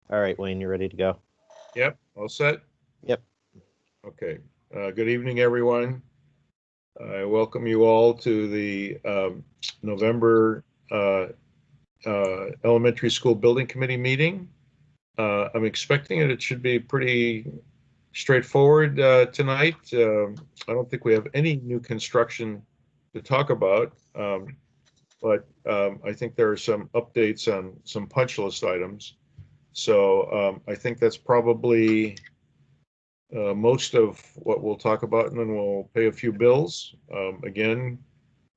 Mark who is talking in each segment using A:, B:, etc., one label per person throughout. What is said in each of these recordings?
A: All right, Wayne, you ready to go?
B: Yep, all set?
A: Yep.
B: Okay. Good evening, everyone. I welcome you all to the November Elementary School Building Committee meeting. I'm expecting it should be pretty straightforward tonight. I don't think we have any new construction to talk about, but I think there are some updates on some punch list items. So I think that's probably most of what we'll talk about, and then we'll pay a few bills. Again,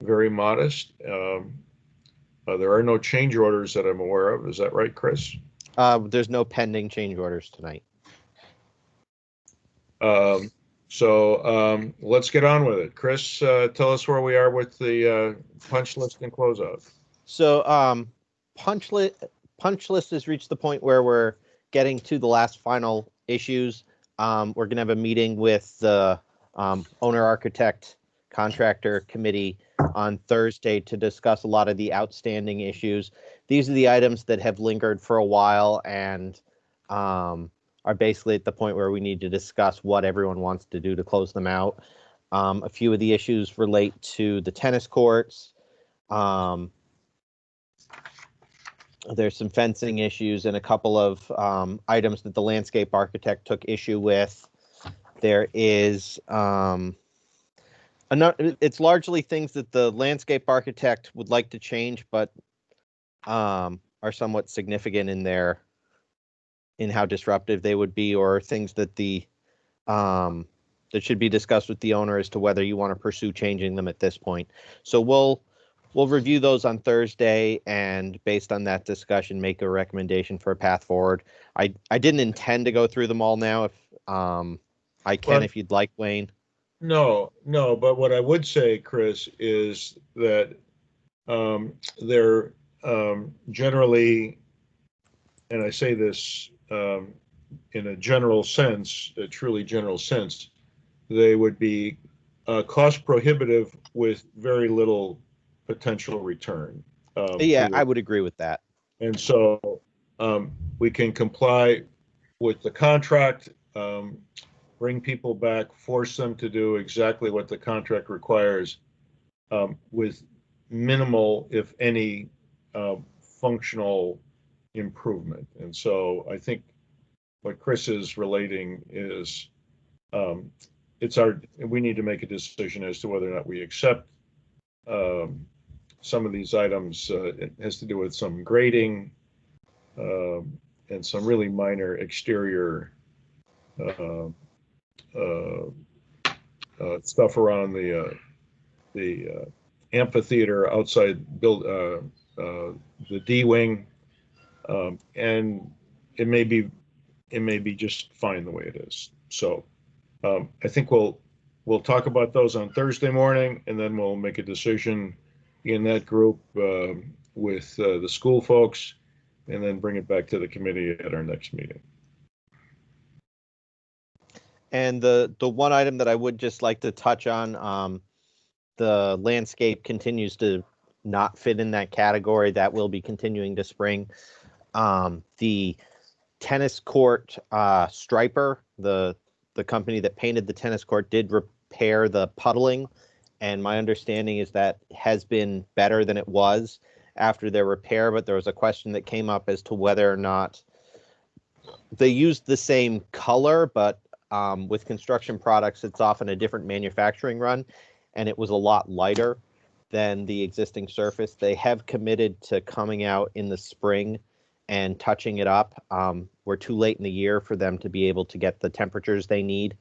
B: very modest. There are no change orders that I'm aware of. Is that right, Chris?
A: There's no pending change orders tonight.
B: So let's get on with it. Chris, tell us where we are with the punch list and closeout.
A: So punch list has reached the point where we're getting to the last final issues. We're gonna have a meeting with the owner architect contractor committee on Thursday to discuss a lot of the outstanding issues. These are the items that have lingered for a while and are basically at the point where we need to discuss what everyone wants to do to close them out. A few of the issues relate to the tennis courts. There's some fencing issues and a couple of items that the landscape architect took issue with. There is it's largely things that the landscape architect would like to change, but are somewhat significant in how disruptive they would be, or things that that should be discussed with the owner as to whether you want to pursue changing them at this point. So we'll review those on Thursday, and based on that discussion, make a recommendation for a path forward. I didn't intend to go through them all now. If I can,
B: Well,
A: if you'd like, Wayne.
B: no, but what I would say, Chris, is that they're generally, and I say this in a general sense, a truly general sense, they would be cost prohibitive with very little potential return
A: Yeah,
B: to the,
A: I would agree with that.
B: and so we can comply with the contract, bring people back, force them to do exactly what the contract requires with minimal, if any, functional improvement. And so I think what Chris is relating is we need to make a decision as to whether or not we accept um, some of these items. It has to do with some grading and some really minor exterior uh, uh, stuff around the amphitheater outside the D wing, and it may be it may be just fine the way it is. So I think we'll talk about those on Thursday morning, and then we'll make a decision in that group with the school folks, and then bring it back to the committee at our next meeting.
A: And the one item that I would just like to touch on, the landscape continues to not fit in that category. That will be continuing to spring. The tennis court striper, the company that painted the tennis court, did repair the puddling, and my understanding is that has been better than it was after their repair. But there was a question that came up as to whether or not they used the same color, but with construction products, it's often a different manufacturing run, and it was a lot lighter than the existing surface. They have committed to coming out in the spring and touching it up. We're too late in the year for them to be able to get the temperatures they need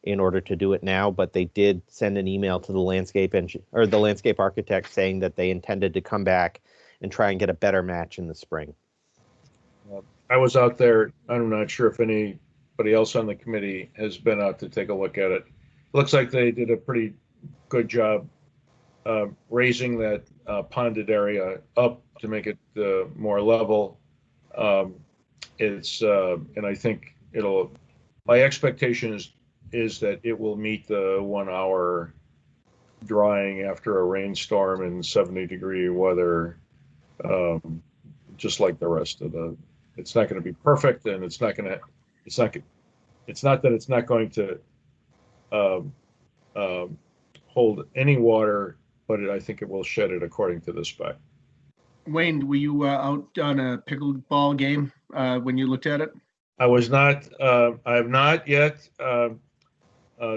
A: in order to do it now, but they did send an email to the landscape the landscape architect saying that they intended to come back and try and get a better match in the spring.
B: I was out there. I'm not sure if anybody else on the committee has been out to take a look at it. Looks like they did a pretty good job raising that ponded area up to make it more level. Um, and I think it'll. My expectation is that it will meet the 1 hour drying after a rainstorm in 70-degree weather, um, just like the rest of the it's not going to be perfect, and it's not going to, it's not, it's not that it's not going to um, um, hold any water, but I think it will shed it according to the spec.
C: Wayne, were you out on a pickleball game when you looked at it?
B: I was not. I have not yet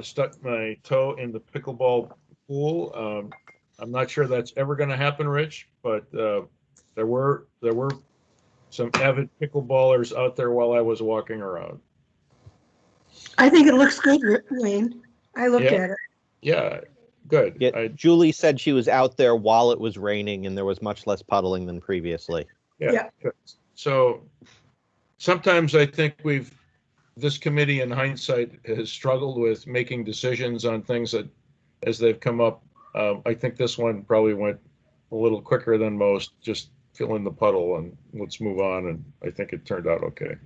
B: stuck my toe in the pickleball pool. I'm not sure that's ever going to happen, Rich. But there were some avid pickleballers out there while I was walking around.
D: I think it looks good, Wayne. I looked
B: Yeah.
D: at it.
B: Yeah, good.
A: Yeah, Julie said she was out there while it was raining and there was much less puddling than previously.
B: Yeah. So sometimes I think this committee in hindsight has struggled with making decisions on things that as they've come up. I think this one probably went a little quicker than most, just fill in the puddle and let's move on. And I think it turned out okay.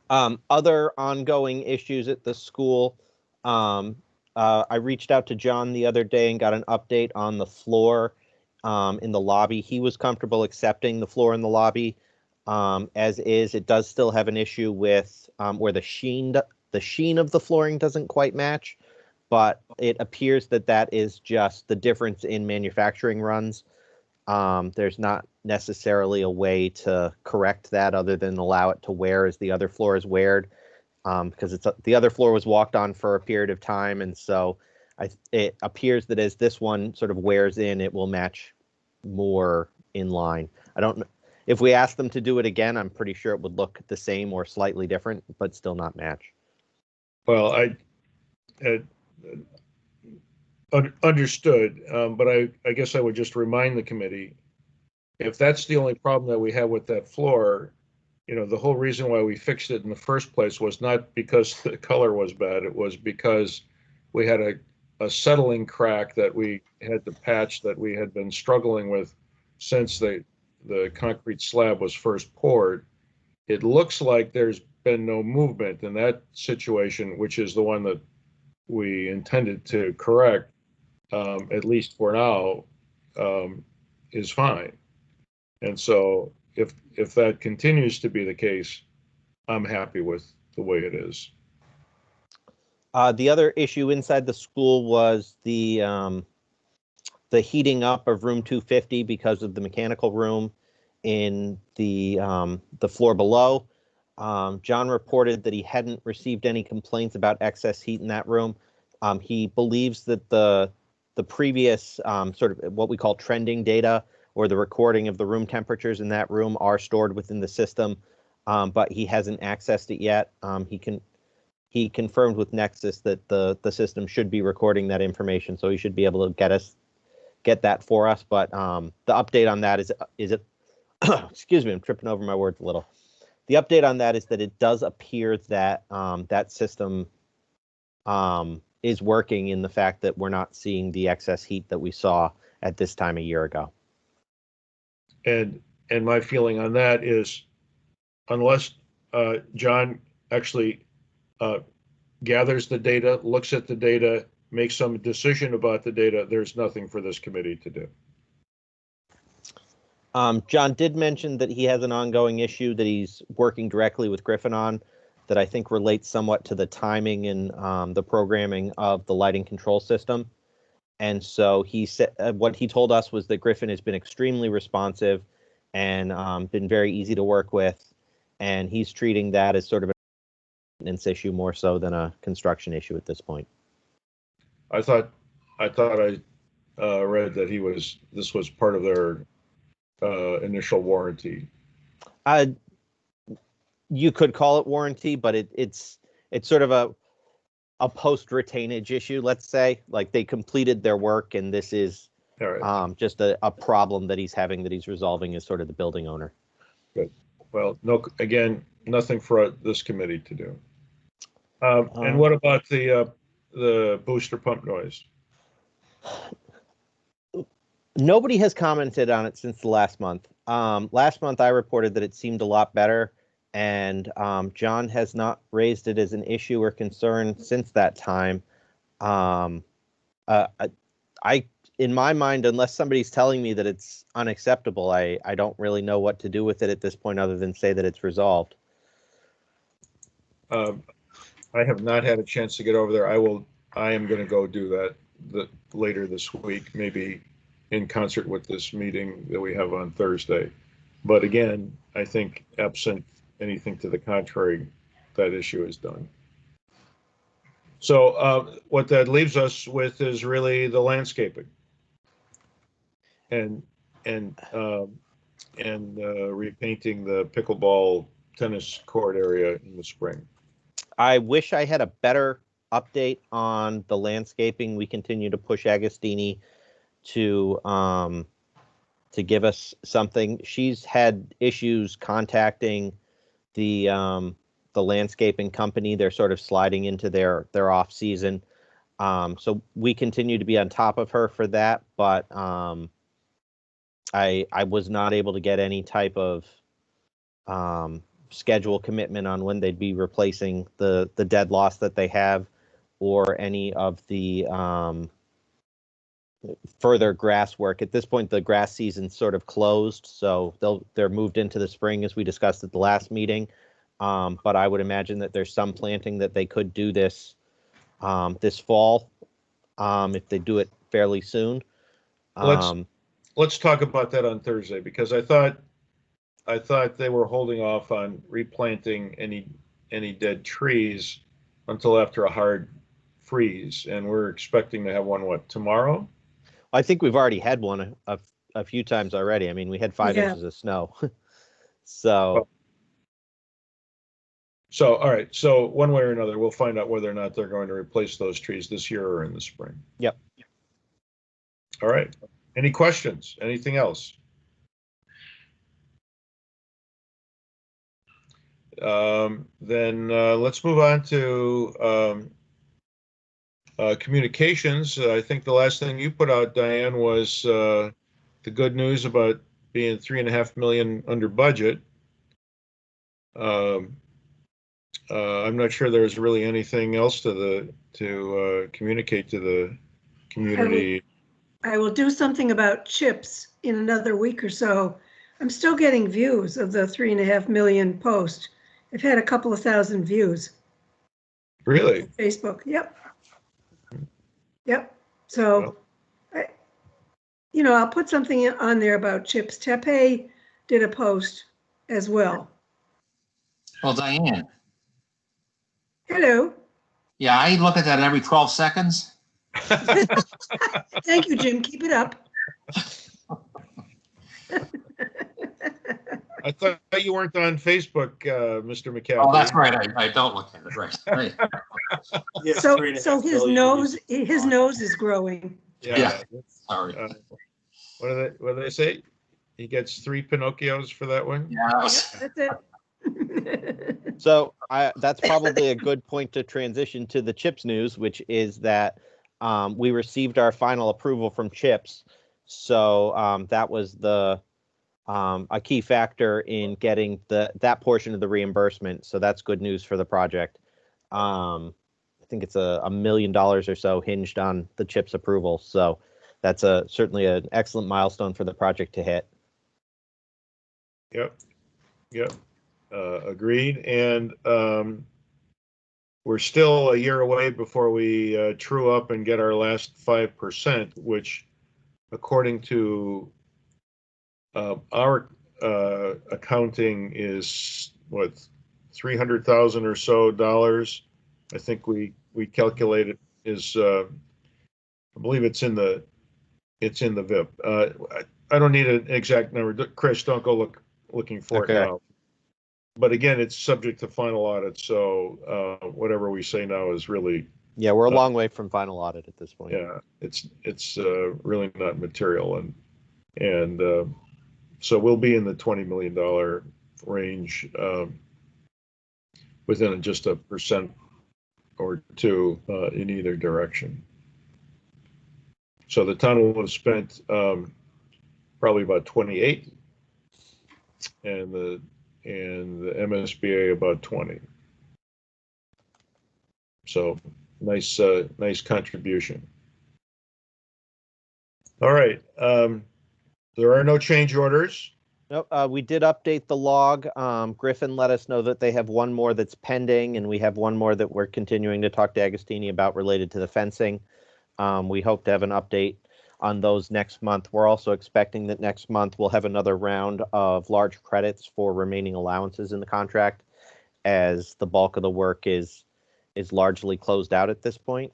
A: Other ongoing issues at the school. I reached out to John the other day and got an update on the floor in the lobby. He was comfortable accepting the floor in the lobby as is. It does still have an issue with where the sheen of the flooring doesn't quite match, but it appears that is just the difference in manufacturing runs. There's not necessarily a way to correct that other than allow it to wear as the other floor is weared, because the other floor was walked on for a period of time, and so it appears that as this one sort of wears in, it will match more in line. I don't know if we ask them to do it again. I'm pretty sure it would look the same or slightly different, but still not match.
B: Well, I understood, but I guess I would just remind the committee, if that's the only problem that we have with that floor, the whole reason why we fixed it in the first place was not because the color was bad. It was because we had a settling crack that we had to patch that we had been struggling with since the concrete slab was first poured. It looks like there's been no movement in that situation, which is the one that we intended to correct, at least for now, is fine. And so if that continues to be the case, I'm happy with the way it is.
A: The other issue inside the school was the heating up of room 250 because of the mechanical room in the floor below. John reported that he hadn't received any complaints about excess heat in that room. He believes that the previous sort of what we call trending data or the recording of the room temperatures in that room are stored within the system, but he hasn't accessed it yet. He confirmed with Nexus that the system should be recording that information, so he should be able to get that for us. But the update on that is it excuse me, I'm tripping over my words a little. The update on that is that it does appear that that system is working in the fact that we're not seeing the excess heat that we saw at this time a year ago.
B: And my feeling on that is, unless John actually gathers the data, looks at the data, makes some decision about the data, there's nothing for this committee to do.
A: John did mention that he has an ongoing issue that he's working directly with Griffin on that I think relates somewhat to the timing and the programming of the lighting control system. And so he said what he told us was that Griffin has been extremely responsive and been very easy to work with. And he's treating that as sort of a maintenance issue more so than a construction issue at this point.
B: I thought I read that this was part of their initial warranty.
A: You could call it warranty, but it's sort of a post retainage issue, let's say. Like they completed their work and this is just a problem that he's having that he's resolving as sort of the building owner.
B: Good. Well, again, nothing for this committee to do. And what about the booster pump noise?
A: Nobody has commented on it since the last month. Last month I reported that it seemed a lot better, and John has not raised it as an issue or concern since that time. I in my mind, unless somebody's telling me that it's unacceptable, I don't really know what to do with it at this point other than say that it's resolved.
B: I have not had a chance to get over there. I am going to go do that later this week, maybe in concert with this meeting that we have on Thursday. But again, I think absent anything to the contrary, that issue is done. So what that leaves us with is really the landscaping and repainting the pickleball tennis court area in the spring.
A: I wish I had a better update on the landscaping. We continue to push Agostini to give us something. She's had issues contacting the landscaping company. They're sort of sliding into their off season. So we continue to be on top of her for that, but I was not able to get any type of schedule commitment on when they'd be replacing the dead loss that they have, or any of the further grass work. At this point, the grass season's sort of closed, so they're moved into the spring, as we discussed at the last meeting. But I would imagine that there's some planting that they could do this fall, if they do it fairly soon.
B: Let's talk about that on Thursday, because I thought they were holding off on replanting any dead trees until after a hard freeze, and we're expecting to have one, tomorrow?
A: I think we've already had one a few times already. I mean, we had 5 inches of snow. So
B: all right. So one way or another, we'll find out whether or not they're going to replace those trees this year or in the spring.
A: Yep.
B: All right. Any questions? Anything else? Then let's move on to communications. I think the last thing you put out, Diane, was the good news about being $3.5 million under budget. I'm not sure there's really anything else to communicate to the community.
D: I will do something about chips in another week or so. I'm still getting views of the 3.5 million post. I've had a couple of thousand views.
B: Really?
D: On Facebook. Yep. So,
B: well,
D: I'll put something on there about chips. Tepe did a post as well.
E: Well, Diane,
D: Hello.
E: yeah, I look at that every 12 seconds.
D: Thank you, Jim. Keep it up.
B: I thought you weren't on Facebook, Mr. McCaffrey.
E: Oh, that's right. I don't look at it. Right.
D: So his nose is growing.
E: Yeah. Sorry.
B: What do they say? He gets 3 Pinocchios for that one?
E: Yeah.
D: That's it.
A: So that's probably a good point to transition to the CHIPS news, which is that we received our final approval from CHIPS. So that was a key factor in getting that portion of the reimbursement. So that's good news for the project. I think it's $1 million or so hinged on the CHIPS approval. So that's certainly an excellent milestone for the project to hit.
B: Yep. Agreed. And we're still a year away before we true up and get our last 5%, which, according to our accounting, is what, $300,000 or so dollars. I think we calculated is I believe it's in the VIP. I don't need an exact number. Chris, don't go looking for it now. But again, it's subject to final audit, so whatever we say now is really,
A: yeah, we're a long way from final audit at this point.
B: Yeah, it's really not material, and so we'll be in the $20 million range within just 1% or 2% in either direction. So the town will have spent probably about 28, and the MSBA about 20. So nice contribution. All right. There are no change orders.
A: Nope, we did update the log. Griffin let us know that they have one more that's pending, and we have one more that we're continuing to talk to Agostini about related to the fencing. We hope to have an update on those next month. We're also expecting that next month we'll have another round of large credits for remaining allowances in the contract, as the bulk of the work is largely closed out at this point.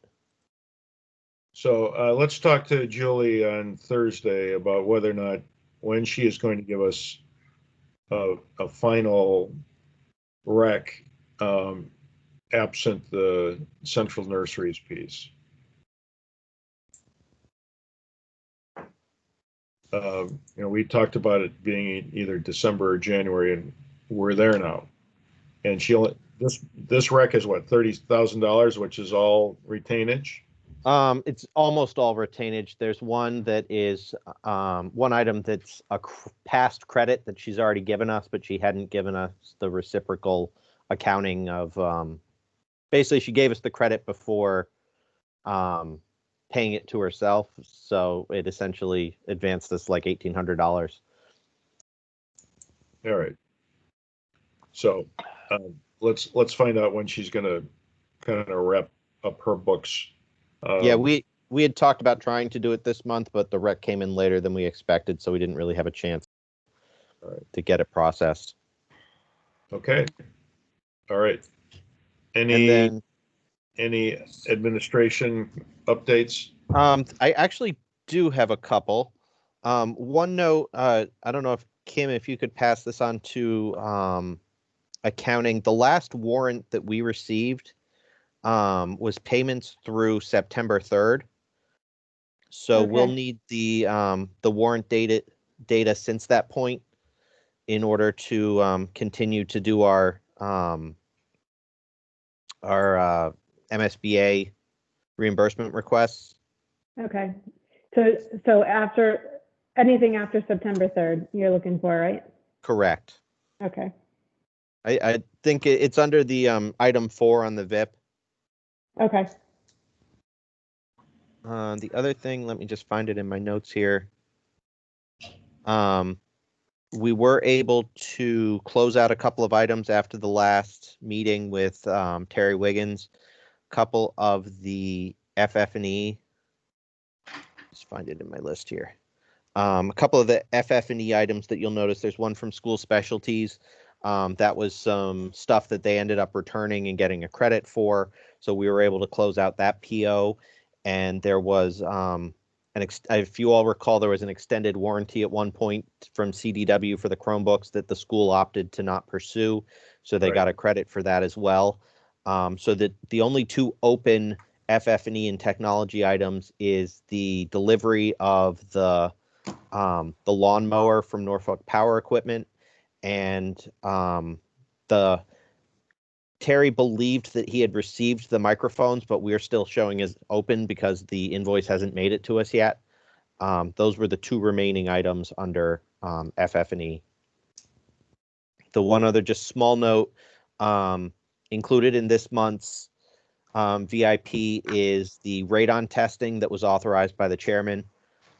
B: So let's talk to Julie on Thursday about whether or not, when she is going to give us a final rec, absent the central nurseries piece. We talked about it being either December or January, and we're there now. And this rec is what, $30,000, which is all retainage.
A: It's almost all retainage. There's one that is one item that's a past credit that she's already given us, but she hadn't given us the reciprocal accounting of. Basically, she gave us the credit before paying it to herself, so it essentially advanced us like $1,800.
B: All right. So let's find out when she's going to kind of wrap up her books.
A: Yeah, we had talked about trying to do it this month, but the rec came in later than we expected, so we didn't really have a chance to get it processed.
B: Okay. All right.
A: And
B: Any
A: then
B: administration updates?
A: I actually do have a couple. One note, I don't know if Kim, if you could pass this on to accounting. The last warrant that we received was payments through September 3rd. So we'll need the warrant data since that point in order to continue to do our MSBA reimbursement requests.
F: Okay. So anything after September 3rd, you're looking for, right?
A: Correct.
F: Okay.
A: I think it's under the item 4 on the VIP.
F: Okay.
A: The other thing, let me just find it in my notes here. We were able to close out a couple of items after the last meeting with Terry Wiggins. A couple of the FF&E. Let's find it in my list here. A couple of the FF&E items that you'll notice. There's one from School Specialties. That was some stuff that they ended up returning and getting a credit for. So we were able to close out that PO. And there was, if you all recall, there was an extended warranty at one point from CDW for the Chromebooks that the school opted to not pursue. So they got a credit for that as well. So that the only two open FF&E and technology items is the delivery of the lawnmower from Norfolk Power Equipment, and Terry believed that he had received the microphones, but we're still showing as open because the invoice hasn't made it to us yet. Those were the two remaining items under FF&E. The one other just small note, included in this month's VIP is the radon testing that was authorized by the chairman.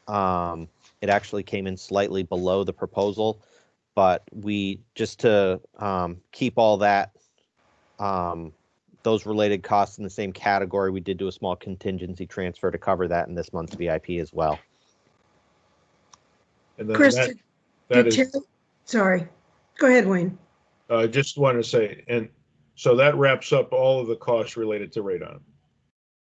A: It actually came in slightly below the proposal, but we, just to keep all that, those related costs in the same category, we did do a small contingency transfer to cover that in this month's VIP as well.
B: And then
D: Chris,
B: that is,
D: sorry, go ahead, Wayne.
B: I just want to say, and so that wraps up all of the costs related to radon.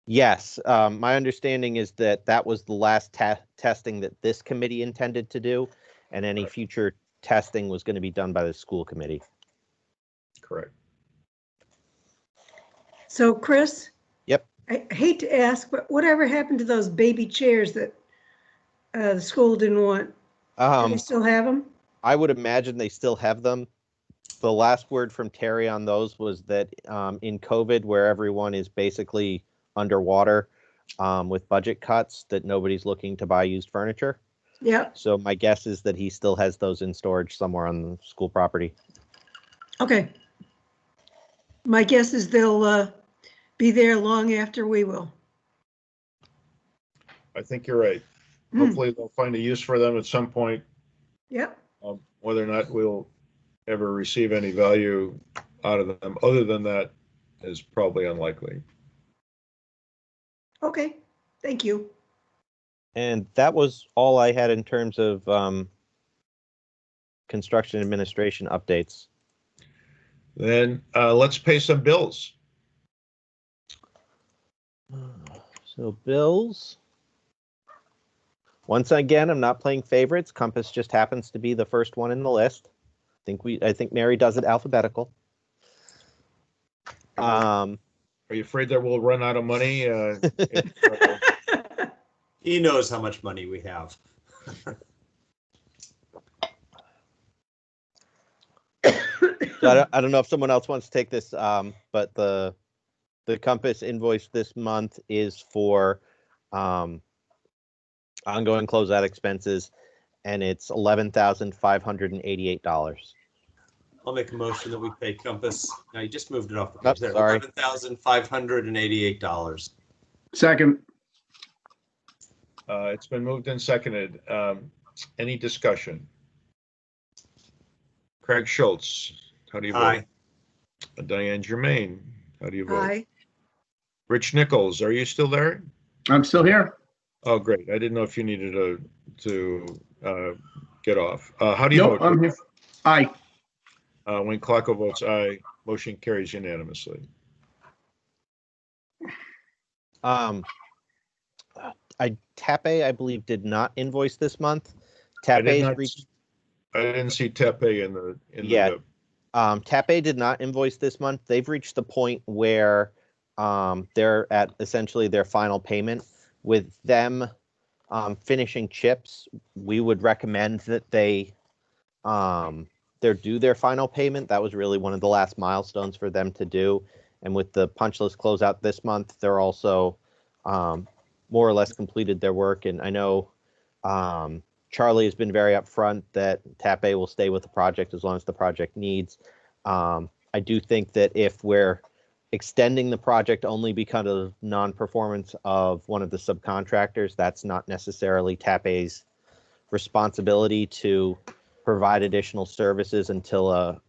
A: Yes, my understanding is that that was the last testing that this committee intended to do, and any future testing was going to be done by the school committee.
B: Correct.
D: So, Chris?
A: Yep.
D: I hate to ask, but whatever happened to those baby chairs that the school didn't want? Do they still have them?
A: I would imagine they still have them. The last word from Terry on those was that in COVID, where everyone is basically underwater with budget cuts, that nobody's looking to buy used furniture.
D: Yeah.
A: So my guess is that he still has those in storage somewhere on the school property.
D: Okay. My guess is they'll be there long after we will.
B: I think you're right. hopefully they'll find a use for them at some point.
D: Yep.
B: Whether or not we'll ever receive any value out of them, other than that, is probably unlikely.
D: Okay, thank you.
A: And that was all I had in terms of construction administration updates.
B: Then let's pay some bills.
A: So bills. Once again, I'm not playing favorites. Compass just happens to be the first one in the list. I think Mary does it alphabetical.
B: Are you afraid that we'll run out of money?
G: He knows how much money we have.
A: So I don't know if someone else wants to take this, but the Compass invoice this month is for ongoing closeout expenses, and it's $11,588.
G: I'll make a motion that we pay Compass. Now you just moved it off the
A: Oh,
G: page there.
A: sorry.
G: $11,588.
C: Second.
B: It's been moved and seconded. Any discussion? Craig Schultz, how do you vote?
G: Aye.
B: Diane Germain, how do you vote?
D: Aye.
B: Rich Nichols, are you still there?
C: I'm still here.
B: Oh, great. I didn't know if you needed to get off. How do you
C: Nope,
B: vote?
C: I'm here. Aye.
B: When Clarko votes aye, motion carries unanimously.
A: Tape, I believe, did not invoice this month.
B: I did
A: Tape's
B: not
A: reached.
B: I didn't see Tepe in the
A: Yeah.
B: the
A: Tape did not invoice this month. They've reached the point where they're at essentially their final payment. With them finishing chips, we would recommend that they're due their final payment. That was really one of the last milestones for them to do. And with the punch list closeout this month, they're also more or less completed their work. And I know Charlie has been very upfront that Tape will stay with the project as long as the project needs. I do think that if we're extending the project only because of non-performance of one of the subcontractors, that's not necessarily Tape's responsibility to provide additional services until a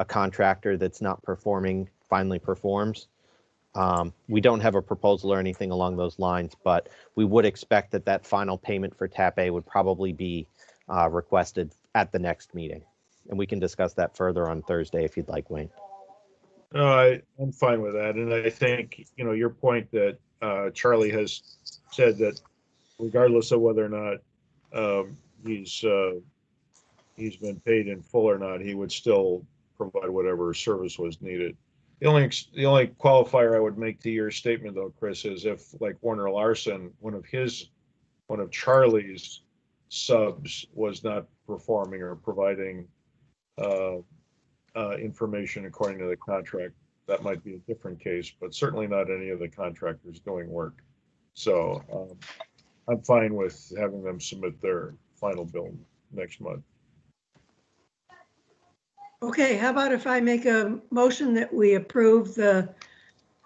A: contractor that's not performing finally performs. We don't have a proposal or anything along those lines, but we would expect that final payment for Tape would probably be requested at the next meeting. And we can discuss that further on Thursday if you'd like, Wayne.
B: No, I'm fine with that. And I think, your point that Charlie has said that regardless of whether or not he's been paid in full or not, he would still provide whatever service was needed. The only qualifier I would make to your statement, though, Chris, is if, like Warner Larson, one of Charlie's subs was not performing or providing information according to the contract, that might be a different case, but certainly not any of the contractors doing work. So I'm fine with having them submit their final bill next month.
D: Okay, how about if I make a motion that we approve the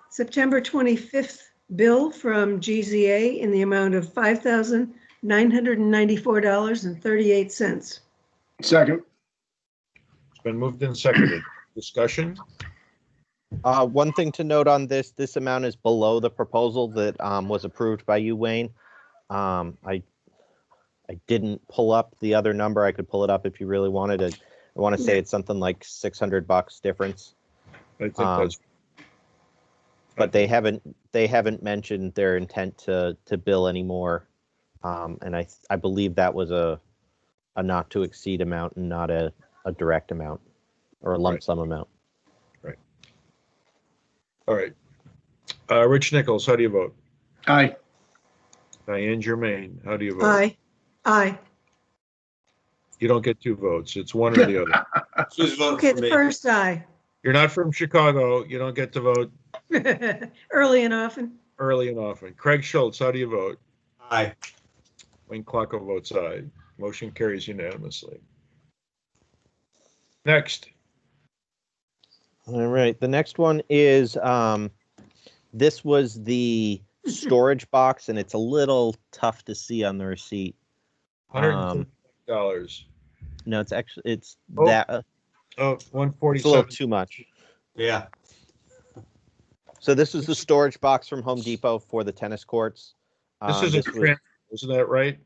D: September 25th bill from GZA in the amount of $5,994.38.
C: Second.
B: It's been moved and seconded. Discussion?
A: One thing to note on this amount is below the proposal that was approved by you, Wayne. I didn't pull up the other number. I could pull it up if you really wanted to. I want to say it's something like $600 difference.
B: I think that's.
A: But they haven't mentioned their intent to bill anymore. And I believe that was a not to exceed amount and not a direct amount or a lump sum amount.
B: Right. All right. Rich Nichols, how do you vote?
C: Aye.
B: Diane Germain, how do you vote?
D: Aye. Aye.
B: You don't get two votes. It's one or the other.
G: Who's voting
D: Okay,
G: for
D: the
G: me?
D: first aye.
B: You're not from Chicago. You don't get to vote
D: Early and often.
B: early and often. Craig Schultz, how do you vote?
G: Aye.
B: Wayne Clarko votes aye. Motion carries unanimously. Next.
A: All right. The next one is this was the storage box, and it's a little tough to see on the receipt.
B: $130.
A: No, it's actually, it's
B: Oh.
A: that,
B: Oh,
A: it's a little
B: 147.
A: too much.
G: Yeah.
A: So this is the storage box from Home Depot for the tennis courts.
B: This is a transfer, isn't that right?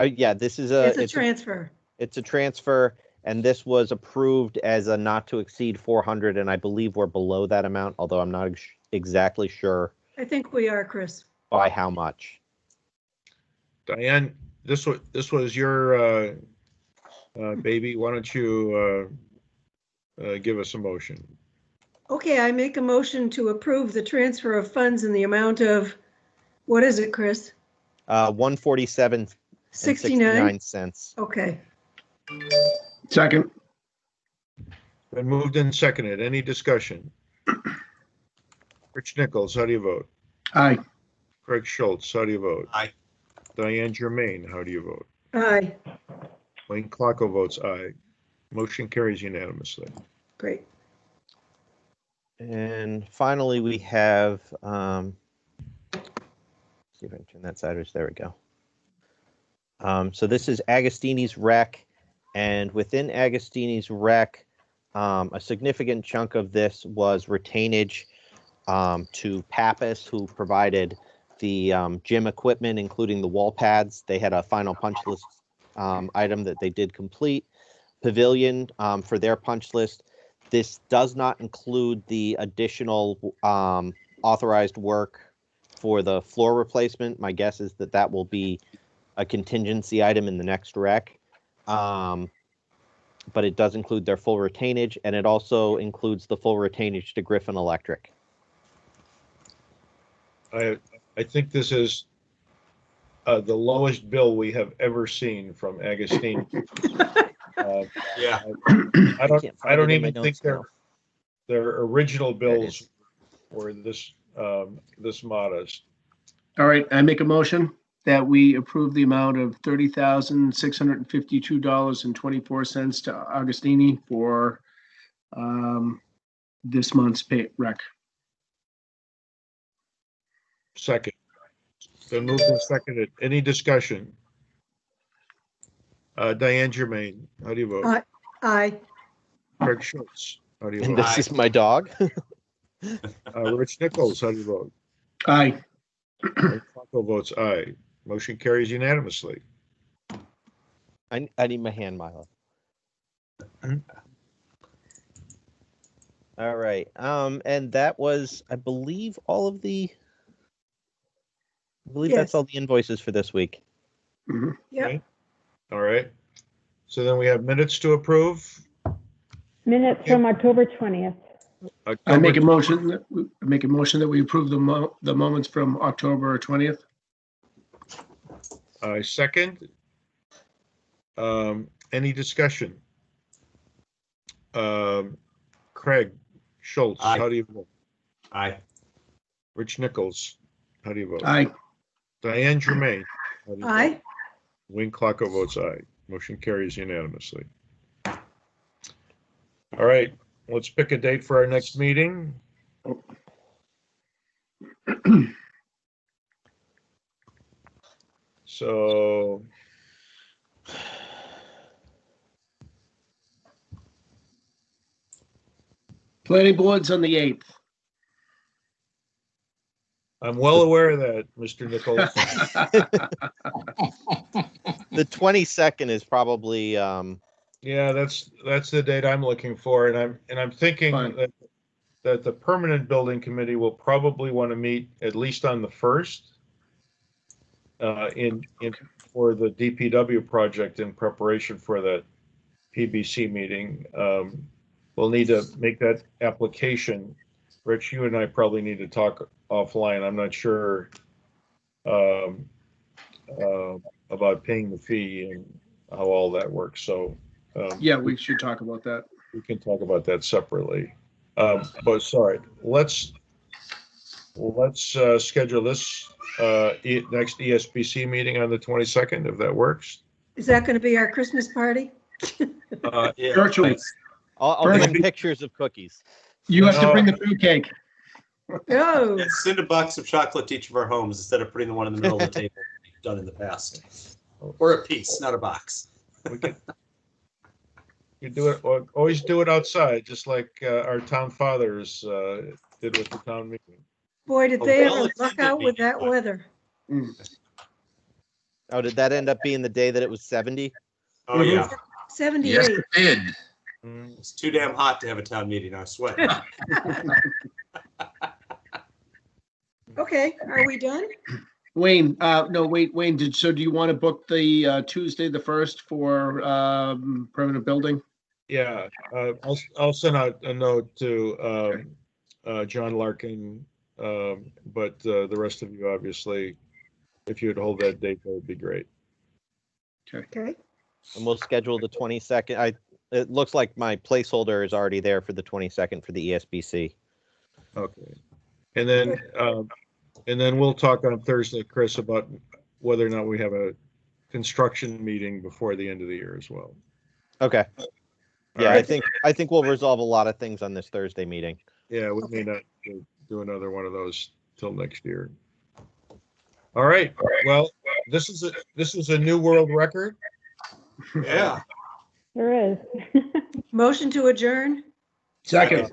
A: Yeah, this is
D: It's a transfer.
A: it's a transfer, and this was approved as a not to exceed 400, and I believe we're below that amount, although I'm not exactly sure
D: I think we are, Chris.
A: by how much.
B: Diane, this was your baby. Why don't you give us a motion?
D: Okay, I make a motion to approve the transfer of funds in the amount of, what is it, Chris?
A: 147
D: 69?
A: cents.
D: Okay.
C: Second.
B: Been moved and seconded. Any discussion? Rich Nichols, how do you vote?
C: Aye.
B: Craig Schultz, how do you vote?
G: Aye.
B: Diane Germain, how do you vote?
D: Aye.
B: Wayne Clocko votes aye. Motion carries unanimously.
D: Great.
A: And finally, we have, see if I can turn that sideways. There we go. So this is Agostini's Rec, and within Agostini's Rec, a significant chunk of this was retainage to Pappas, who provided the gym equipment, including the wall pads. They had a final punch list item that they did complete. Pavilion for their punch list. This does not include the additional authorized work for the floor replacement. My guess is that that will be a contingency item in the next rec. But it does include their full retainage, and it also includes the full retainage to Griffin Electric.
B: I think this is the lowest bill we have ever seen from Agostini.
G: Yeah.
B: I don't
A: can't find it in
B: even
A: my
B: think
A: notes
B: their original
A: There it
B: bills were this modest.
C: All right, I make a motion that we approve the amount of $30,652.24 to Agostini for this month's rec.
B: Second. Been moved and seconded. Any discussion? Diane Germain, how do you vote?
D: Aye.
B: Craig Schultz, how do you
A: And
B: vote?
A: this is my dog.
B: Rich Nichols, how do you vote?
C: Aye.
B: Wayne Clocko votes aye. Motion carries unanimously.
A: I need my hand, Milo. All right. And that was, I believe,
D: Yes.
A: that's all the invoices for this week.
C: Mhm.
D: Yep.
B: Okay. All right. So then we have minutes to approve.
F: Minutes from October 20th.
C: I make a motion that we approve the moments from October 20th.
B: I second. Any discussion? Craig Schultz,
G: Aye.
B: how do you vote?
G: Aye.
B: Rich Nichols, how do you vote?
C: Aye.
B: Diane Germain, how do you vote?
D: Aye.
B: Wayne Clocko votes aye. Motion carries unanimously. All right, let's pick a date for our next meeting. So
C: Planning board's on the 8th.
B: I'm well aware of that, Mr. Nichols.
A: The 22nd is probably,
B: Yeah, that's the date I'm looking for, and I'm thinking
C: Fine.
B: that the permanent building committee will probably want to meet at least on the 1st in for the DPW project in preparation for the PBC meeting. We'll need to make that application. Rich, you and I probably need to talk offline. I'm not sure about paying the fee and how all that works. So
C: Yeah, we should talk about that.
B: we can talk about that separately. But sorry, let's schedule this next ESBC meeting on the 22nd, if that works.
D: Is that going to be our Christmas party?
G: Yeah.
C: Virtually.
A: I'll
C: First-
A: bring pictures of cookies.
C: You have to bring the fruitcake.
D: Oh,
G: And send a box of chocolate to each of our homes instead of putting the one in the middle of the table like we've done in the past. Or a piece, not a box.
B: We could you do it, or always do it outside, just like our town fathers did with the town meeting.
D: boy, did
G: A
D: they ever luck
G: well-attended
D: out with
G: meeting.
D: that weather.
A: Oh, did that end up being the day that it was 70?
G: Oh, yeah.
E: Yes,
D: 78.
E: it did.
G: It's too damn hot to have a town meeting. I sweat.
D: Okay, are we done?
C: Wayne, no, wait, Wayne, do you want to book the Tuesday, the 1st for permanent building?
B: Yeah, I'll send out a note to John Larkin, but the rest of you, obviously, if you'd hold that date, that would be great.
D: Okay,
A: And we'll schedule the 22nd. It looks like my placeholder is already there for the 22nd for the ESBC.
B: Okay. And then we'll talk on Thursday, Chris, about whether or not we have a construction meeting before the end of the year as well.
A: Okay.
B: All
A: Yeah,
B: right.
A: I think we'll resolve a lot of things on this Thursday meeting.
B: Yeah, we may
D: Okay.
B: not do another one of those till next year. All right. Well, this is a new world record.
G: Yeah.
F: There is.
D: motion to adjourn?
C: Second.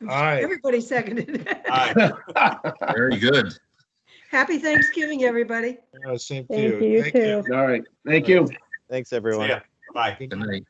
B: Aye.
D: Everybody seconded.
G: Aye.
E: Very good.
D: Happy Thanksgiving, everybody.
B: Same to
F: Thank
B: you.
F: you, you
B: Thank
F: too.
C: All right, thank you.
A: Thanks,
G: See
A: everyone.
G: ya. Bye.
E: Good night.